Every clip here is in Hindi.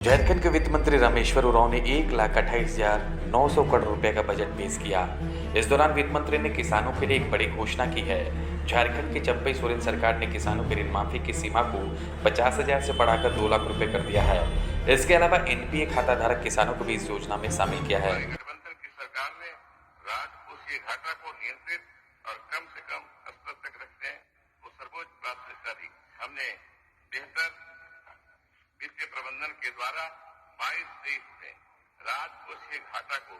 झारखंड के वित्त मंत्री रामेश्वर उरांव ने 1,28,900 करोड़ रुपए का बजट पेश किया। इस दौरान वित्त मंत्री ने किसानों के लिए एक बड़ी घोषणा की है। झारखंड की चंपई सोरेन सरकार ने किसानों के ऋण माफी की सीमा को 50,000 से बढ़ाकर 2 लाख रुपए कर दिया है। इसके अलावा एनपीए खाता धारक किसानों को भी इस योजना में शामिल किया है। गठबंधन की सरकार ने राजकोषीय घाटा को नियंत्रित और कम से कम स्तर तक रखने को सर्वोच्च प्राथमिकता दी। हमने बेहतर वित्तीय प्रबंधन के द्वारा 22-23 में राजकोषीय घाटा को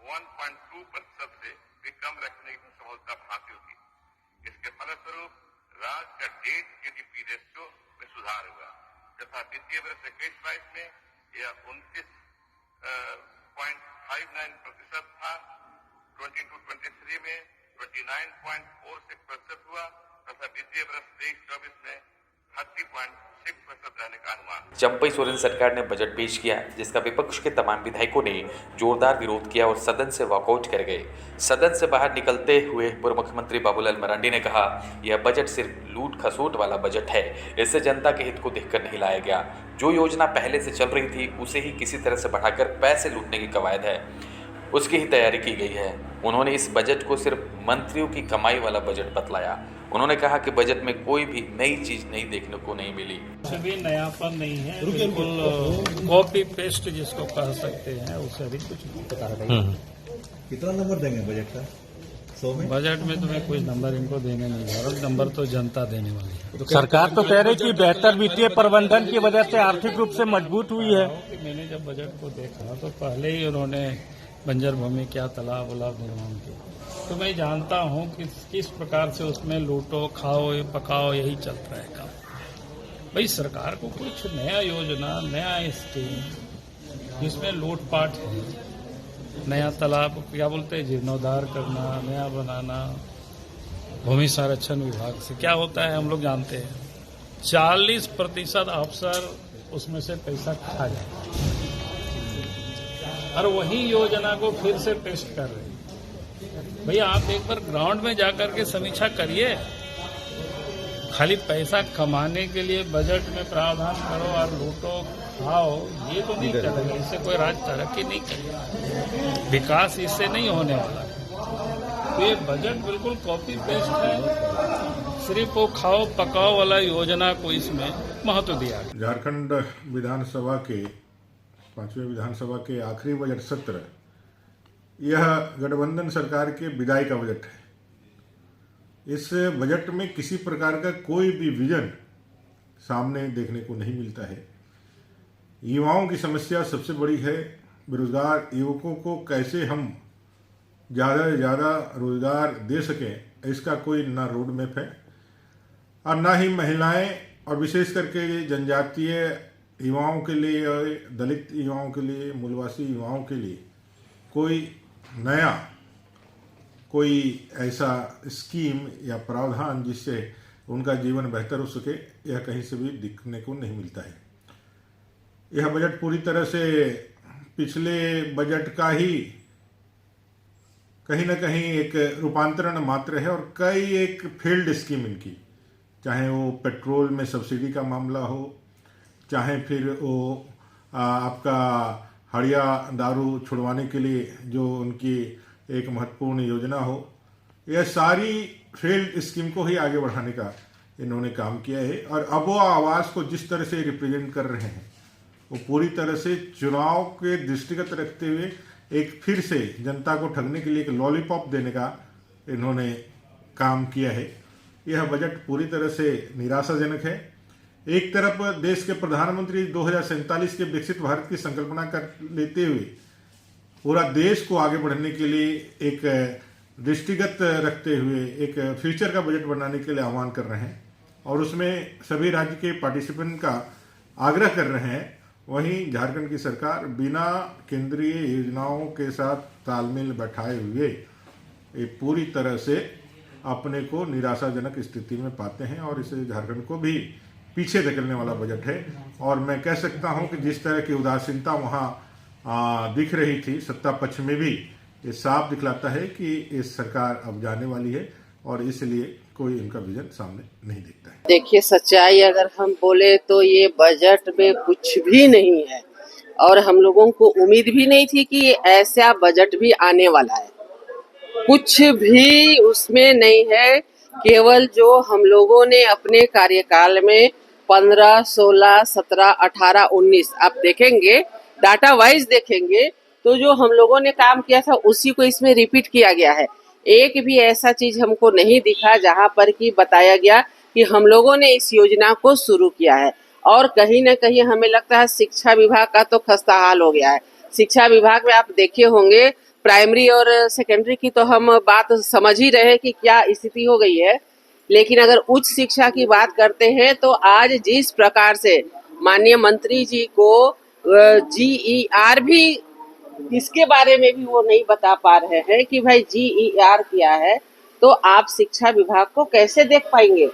1.2% से भी कम रखने की सफलता हासिल की। इसके फलस्वरूप राज्य का डेट जीडीपी रेशियो में सुधार हुआ तथा वित्तीय वर्ष 21-22 में यह 29.59% था। 22-23 में 29.46% हुआ तथा वित्तीय वर्ष 23-24 में 30.6% रहने का अनुमान। चंपई सोरेन सरकार ने बजट पेश किया, जिसका विपक्ष के तमाम विधायकों ने जोरदार विरोध किया और सदन से वॉकआउट कर गए। सदन से बाहर निकलते हुए पूर्व मुख्यमंत्री बाबूलाल मरांडी ने कहा, यह बजट सिर्फ लूट खसोट वाला बजट है। इससे जनता के हित को देखकर नहीं लाया गया। जो योजना पहले से चल रही थी उसे ही किसी तरह से बढ़ाकर पैसे लूटने की कवायद है, उसकी ही तैयारी की गई है। उन्होंने इस बजट को सिर्फ मंत्रियों की कमाई वाला बजट बतलाया। उन्होंने कहा कि बजट में कोई भी नई चीज नहीं देखने को नहीं मिली। भी नयापन नहीं है, बिल्कुल कॉपी पेस्ट जिसको कह सकते हैं, उसे अभी कुछ पता नहीं। कितना नंबर देंगे बजट का 100 में? बजट में तुम्हें कोई नंबर इनको देने नहीं जा रहा, नंबर तो जनता देने वाली है। सरकार तो कह रही कि बेहतर वित्तीय प्रबंधन की वजह से आर्थिक रूप से मजबूत हुई है। मैंने जब बजट को देखा तो पहले ही उन्होंने बंजर भूमि क्या तालाब उलाब निर्माण किया, तो मैं जानता हूं कि किस प्रकार से उसमें लूटो खाओ पकाओ यही चलता है काम। भाई सरकार को कुछ नया योजना नया स्कीम जिसमें लूटपाट है, नया तालाब क्या बोलते हैं जीर्णोद्धार करना, नया बनाना, भूमि संरक्षण विभाग से क्या होता है हम लोग जानते हैं। 40% अफसर उसमें से पैसा खा जाए और वही योजना को फिर से पेश कर रहे हैं। भैया आप एक बार ग्राउंड में जाकर के समीक्षा करिए। खाली पैसा कमाने के लिए बजट में प्रावधान करो और लूटो खाओ, ये तो नहीं करेगा। इससे कोई राज्य तरक्की नहीं करेगा, विकास इससे नहीं होने वाला। तो ये बजट बिल्कुल कॉपी पेस्ट है, सिर्फ वो खाओ पकाओ वाला योजना को इसमें महत्व दिया गया। झारखंड विधानसभा के 5वें विधानसभा के आखिरी बजट सत्र, यह गठबंधन सरकार के विदाई का बजट है। इस बजट में किसी प्रकार का कोई भी विजन सामने देखने को नहीं मिलता है। युवाओं की समस्या सबसे बड़ी है। बेरोजगार युवकों को कैसे हम ज़्यादा से ज़्यादा रोजगार दे सकें, इसका कोई ना रोड मैप है और ना ही महिलाएं और विशेष करके जनजातीय युवाओं के लिए, दलित युवाओं के लिए, मूलवासी युवाओं के लिए कोई नया कोई ऐसा स्कीम या प्रावधान जिससे उनका जीवन बेहतर हो सके, यह कहीं से भी दिखने को नहीं मिलता है। यह बजट पूरी तरह से पिछले बजट का ही कहीं ना कहीं एक रूपांतरण मात्र है और कई एक फेल्ड स्कीम इनकी, चाहे वो पेट्रोल में सब्सिडी का मामला हो, चाहे फिर वो आपका हड़िया दारू छुड़वाने के लिए जो उनकी एक महत्वपूर्ण योजना हो, यह सारी फेल्ड स्कीम को ही आगे बढ़ाने का इन्होंने काम किया है। और अब वो आवाज़ को जिस तरह से रिप्रेजेंट कर रहे हैं, वो पूरी तरह से चुनाव के दृष्टिगत रखते हुए एक फिर से जनता को ठगने के लिए एक लॉलीपॉप देने का इन्होंने काम किया है। यह बजट पूरी तरह से निराशाजनक है। एक तरफ देश के प्रधानमंत्री 2047 के विकसित भारत की संकल्पना कर लेते हुए पूरा देश को आगे बढ़ने के लिए एक दृष्टिगत रखते हुए एक फ्यूचर का बजट बनाने के लिए आह्वान कर रहे हैं और उसमें सभी राज्य के पार्टिसिपेंट का आग्रह कर रहे हैं। वहीं झारखंड की सरकार बिना केंद्रीय योजनाओं के साथ तालमेल बैठाए हुए ये पूरी तरह से अपने को निराशाजनक स्थिति में पाते हैं और इसे झारखंड को भी पीछे धकेलने वाला बजट है। और मैं कह सकता हूं कि जिस तरह की उदासीनता वहां दिख रही थी सत्ता पक्ष में भी, ये साफ दिखलाता है कि ये सरकार अब जाने वाली है और इसलिए कोई उनका विजन सामने नहीं दिखता है। देखिए, सच्चाई अगर हम बोले तो ये बजट में कुछ भी नहीं है और हम लोगों को उम्मीद भी नहीं थी कि ऐसा बजट भी आने वाला है। कुछ भी उसमें नहीं है। केवल जो हम लोगों ने अपने कार्यकाल में 15, 16, 17, 18, 19 आप देखेंगे, डाटा वाइज देखेंगे तो जो हम लोगों ने काम किया था उसी को इसमें रिपीट किया गया है। एक भी ऐसा चीज हमको नहीं दिखा जहां पर कि बताया गया कि हम लोगों ने इस योजना को शुरू किया है। और कहीं ना कहीं हमें लगता है शिक्षा विभाग का तो खस्ता हाल हो गया है। शिक्षा विभाग में आप देखे होंगे, प्राइमरी और सेकेंडरी की तो हम बात समझ ही रहे कि क्या स्थिति हो गई है, लेकिन अगर उच्च शिक्षा की बात करते हैं तो आज जिस प्रकार से माननीय मंत्री जी को GER भी, इसके बारे में भी वो नहीं बता पा रहे हैं कि भाई GER क्या है, तो आप शिक्षा विभाग को कैसे देख पाएंगे?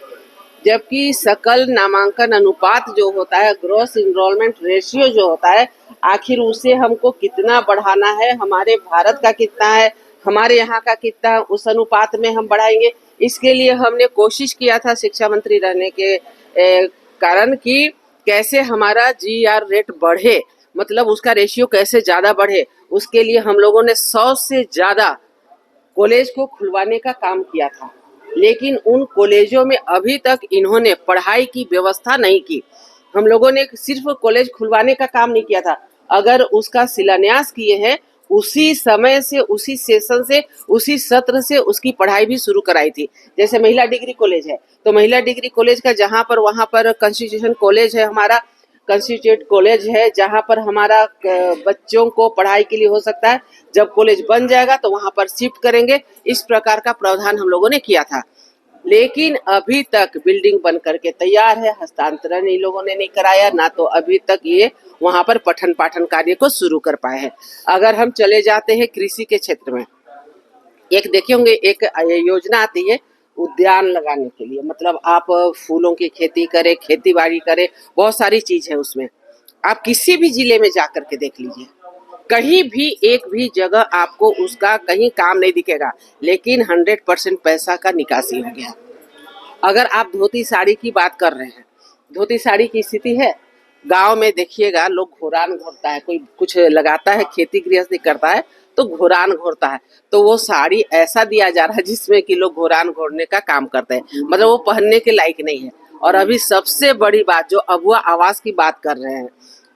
जबकि सकल नामांकन अनुपात जो होता है, ग्रॉस इनरोलमेंट रेशियो जो होता है, आखिर उसे हमको कितना बढ़ाना है, हमारे भारत का कितना है, हमारे यहाँ का कितना है, उस अनुपात में हम बढ़ाएंगे। इसके लिए हमने कोशिश किया था शिक्षा मंत्री रहने के कारण कि कैसे हमारा GER रेट बढ़े, मतलब उसका रेशियो कैसे ज़्यादा बढ़े। उसके लिए हम लोगों ने 100 से ज़्यादा कॉलेज को खुलवाने का काम किया था, लेकिन उन कॉलेजों में अभी तक इन्होंने पढ़ाई की व्यवस्था नहीं की। हम लोगों ने सिर्फ कॉलेज खुलवाने का काम नहीं किया था, अगर उसका शिलान्यास किए हैं उसी समय से, उसी सेशन से, उसी सत्र से उसकी पढ़ाई भी शुरू कराई थी। जैसे महिला डिग्री कॉलेज है तो महिला डिग्री कॉलेज का जहाँ पर वहाँ पर कॉन्स्टिट्यूशन कॉलेज है, हमारा कंस्टिट्यूट कॉलेज है जहाँ पर हमारा बच्चों को पढ़ाई के लिए हो सकता है। जब कॉलेज बन जाएगा तो वहाँ पर शिफ्ट करेंगे। इस प्रकार का प्रावधान हम लोगों ने किया था, लेकिन अभी तक बिल्डिंग बन करके तैयार है, हस्तांतरण इन लोगों ने नहीं कराया, ना तो अभी तक ये वहाँ पर पठन पाठन कार्य को शुरू कर पाए हैं। अगर हम चले जाते हैं कृषि के क्षेत्र में, एक देखे होंगे, एक योजना आती है उद्यान लगाने के लिए, मतलब आप फूलों की खेती करें, खेती बाड़ी करें, बहुत सारी चीज है उसमें। आप किसी भी जिले में जा करके देख लीजिए, कहीं भी एक भी जगह आपको उसका कहीं काम नहीं दिखेगा, लेकिन 100% पैसा का निकासी हो गया। अगर आप धोती साड़ी की बात कर रहे हैं, धोती साड़ी की स्थिति है, गांव में देखिएगा लोग घोरान घोरता है, कोई कुछ लगाता है, खेती गृहस्थी करता है तो घोरान घोरता है, तो वो साड़ी ऐसा दिया जा रहा है जिसमें कि लोग घोरान घोरने का काम करते हैं, मतलब वो पहनने के लायक नहीं है। और अभी सबसे बड़ी बात जो अबुआ आवास की बात कर रहे हैं,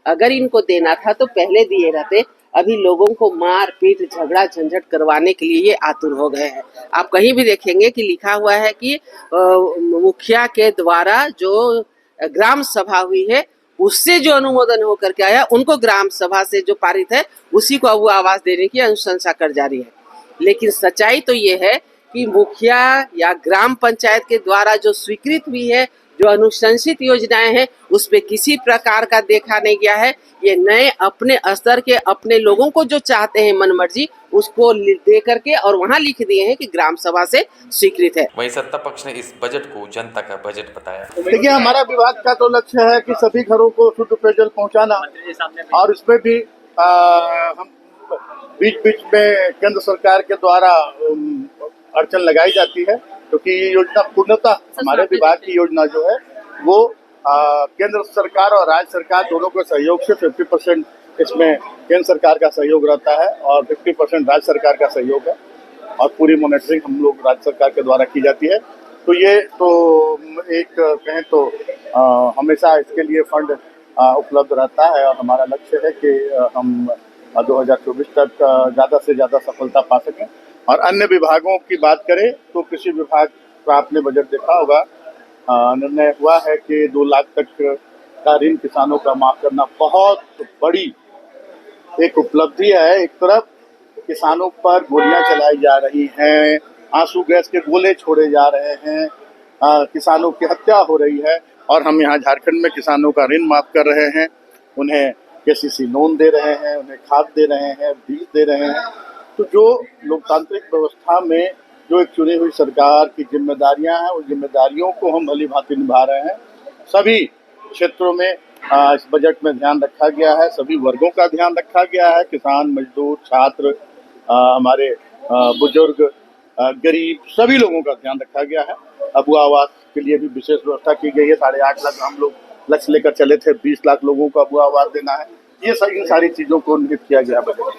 अगर इनको देना था तो पहले दिए रहते। अभी लोगों को मार पीट झगड़ा झंझट करवाने के लिए ये आतुर हो गए हैं। आप कहीं भी देखेंगे कि लिखा हुआ है कि मुखिया के द्वारा जो ग्राम सभा हुई है उससे जो अनुमोदन होकर के आया, उनको ग्राम सभा से जो पारित है उसी को अब वो आवास देने की अनुशंसा कर जारी है। लेकिन सच्चाई तो ये है कि मुखिया या ग्राम पंचायत के द्वारा जो स्वीकृत हुई है, जो अनुशंसित योजनाएं हैं, उस पे किसी प्रकार का देखा नहीं गया है। ये नए अपने स्तर के अपने लोगों को जो चाहते हैं मनमर्जी, उसको दे करके और वहां लिख दिए हैं कि ग्राम सभा से स्वीकृत है। वहीं सत्ता पक्ष ने इस बजट को जनता का बजट बताया। देखिए, हमारा विभाग का तो लक्ष्य है कि सभी घरों को शुद्ध पेयजल पहुंचाना, और इसमें भी हम बीच बीच में केंद्र सरकार के द्वारा अड़चन लगाई जाती है, क्योंकि ये योजना पूर्णतः हमारे विभाग की योजना जो है वो केंद्र सरकार और राज्य सरकार दोनों के सहयोग से 50% इसमें केंद्र सरकार का सहयोग रहता है और 50% राज्य सरकार का सहयोग है, और पूरी मॉनिटरिंग हम लोग राज्य सरकार के द्वारा की जाती है। तो ये तो एक कहें तो हमेशा इसके लिए फंड उपलब्ध रहता है, और हमारा लक्ष्य है कि हम 2024 तक ज़्यादा से ज़्यादा सफलता पा सकें। और अन्य विभागों की बात करें तो कृषि विभाग का आपने बजट देखा होगा, निर्णय हुआ है कि 2 लाख तक का ऋण किसानों का माफ करना बहुत बड़ी एक उपलब्धि है। एक तरफ किसानों पर गोलियां चलाई जा रही हैं, आंसू गैस के गोले छोड़े जा रहे हैं, किसानों की हत्या हो रही है, और हम यहाँ झारखंड में किसानों का ऋण माफ कर रहे हैं, उन्हें KCC लोन दे रहे हैं, उन्हें खाद दे रहे हैं, बीज दे रहे हैं। तो जो लोकतांत्रिक व्यवस्था में जो एक चुनी हुई सरकार की जिम्मेदारियां हैं, उन जिम्मेदारियों को हम भली भांति निभा रहे हैं। सभी क्षेत्रों में इस बजट में ध्यान रखा गया है, सभी वर्गों का ध्यान रखा गया है, किसान, मजदूर, छात्र, हमारे बुजुर्ग, गरीब सभी लोगों का ध्यान रखा गया है। अबुआ आवास के लिए भी विशेष व्यवस्था की गई है। 8.5 लाख हम लोग लक्ष्य लेकर चले थे, 20 लाख लोगों को अबुआ आवास देना है। ये इन सारी चीजों को निहित किया गया बजट।